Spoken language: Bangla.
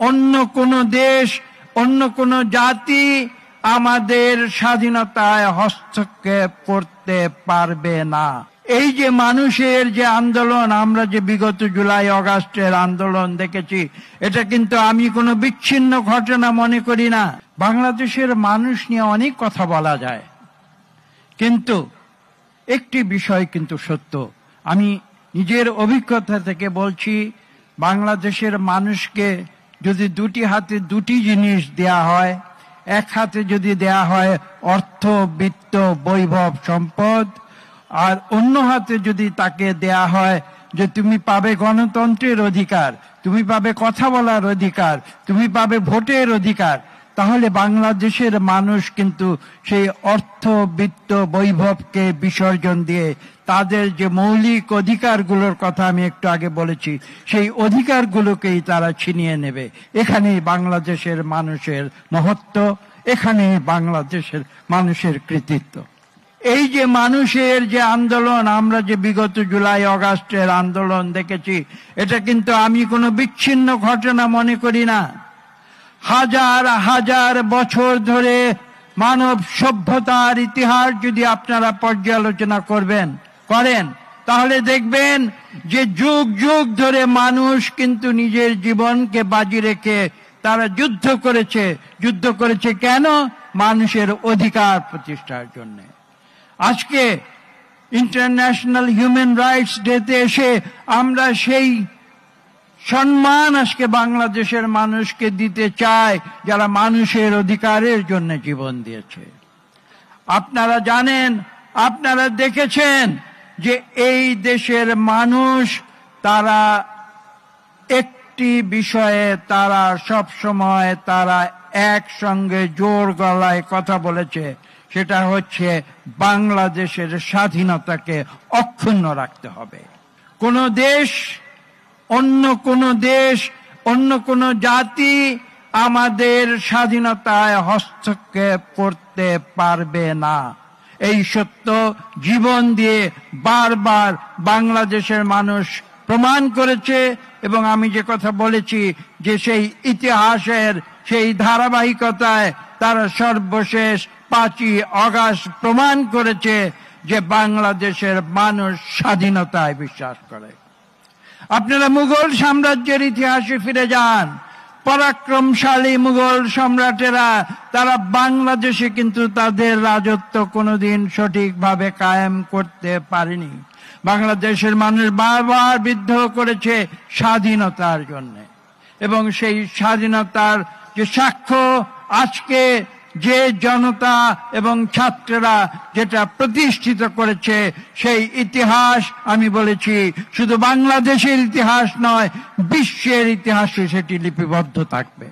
অন্য কোনো দেশ, অন্য কোনো জাতি আমাদের স্বাধীনতায় হস্তক্ষেপ করতে পারবে না। এই যে মানুষের যে আন্দোলন, আমরা যে বিগত জুলাই আগস্টের আন্দোলন দেখেছি, এটা কিন্তু আমি কোনো বিচ্ছিন্ন ঘটনা মনে করি না। বাংলাদেশের মানুষ নিয়ে অনেক কথা বলা যায়, কিন্তু একটি বিষয় কিন্তু সত্য, আমি নিজের অভিজ্ঞতা থেকে বলছি, বাংলাদেশের মানুষকে যদি দুটি হাতে দুটি জিনিস দেয়া হয়, এক হাতে যদি দেয়া হয় অর্থ, বিত্ত, বৈভব, সম্পদ, আর অন্য হাতে যদি তাকে দেয়া হয় যে তুমি পাবে গণতন্ত্রের অধিকার, তুমি পাবে কথা বলার অধিকার, তুমি পাবে ভোটের অধিকার, তাহলে বাংলাদেশের মানুষ কিন্তু সেই অর্থ, বিত্ত, বৈভবকে বিসর্জন দিয়ে তাদের যে মৌলিক অধিকারগুলোর কথা আমি একটু আগে বলেছি, সেই অধিকারগুলোকেই তারা ছিনিয়ে নেবে। এখানেই বাংলাদেশের মানুষের মহত্ব, এখানেই বাংলাদেশের মানুষের কৃতিত্ব। এই যে মানুষের যে আন্দোলন, আমরা যে বিগত জুলাই আগস্টের আন্দোলন দেখেছি, এটা কিন্তু আমি কোনো বিচ্ছিন্ন ঘটনা মনে করি না। হাজার হাজার বছর ধরে মানব সভ্যতার ইতিহাস যদি আপনারা পর্যালোচনা করেন, তাহলে দেখবেন যে যুগ যুগ ধরে মানুষ কিন্তু নিজের জীবনকে বাজি রেখে তারা যুদ্ধ করেছে। কেন? মানুষের অধিকার প্রতিষ্ঠার জন্য। আজকে ইন্টারন্যাশনাল হিউম্যান রাইটস ডেতে এসে আমরা সেই সম্মান আজকে বাংলাদেশের মানুষকে দিতে চাই যারা মানুষের অধিকারের জন্য জীবন দিয়েছে। আপনারা জানেন, আপনারা দেখেছেন যে এই দেশের মানুষ তারা একটি বিষয়ে তারা সব সময় তারা একসঙ্গে জোর গলায় কথা বলেছে, সেটা হচ্ছে বাংলাদেশের স্বাধীনতাকে অক্ষুণ্ণ রাখতে হবে। কোন দেশ, অন্য কোন জাতি আমাদের স্বাধীনতায় হস্তক্ষেপ করতে পারবে না। এই সত্য জীবন দিয়ে বারবার বাংলাদেশের মানুষ প্রমাণ করেছে, এবং আমি যে কথা বলেছি যে সেই ইতিহাসের সেই ধারাবাহিকতায় তারা সর্বশেষ 5ই আগস্ট প্রমাণ করেছে যে বাংলাদেশের মানুষ স্বাধীনতায় বিশ্বাস করে। আপনারা মুঘল সাম্রাজ্যের ইতিহাসে ফিরে যান, পরাক্রমশালী মুঘল সম্রাটেরা তারা বাংলাদেশে কিন্তু তাদের রাজত্ব কোনোদিন সঠিকভাবে কায়েম করতে পারেনি। বাংলাদেশের মানুষ বারবার বিদ্রোহ করেছে স্বাধীনতার জন্য, এবং সেই স্বাধীনতার যে সাক্ষ্য আজকে যে জনতা এবং ছাত্ররা যেটা প্রতিষ্ঠিত করেছে, সেই ইতিহাস আমি বলেছি শুধু বাংলাদেশের ইতিহাস নয়, বিশ্বের ইতিহাসে সেটি লিপিবদ্ধ থাকবে।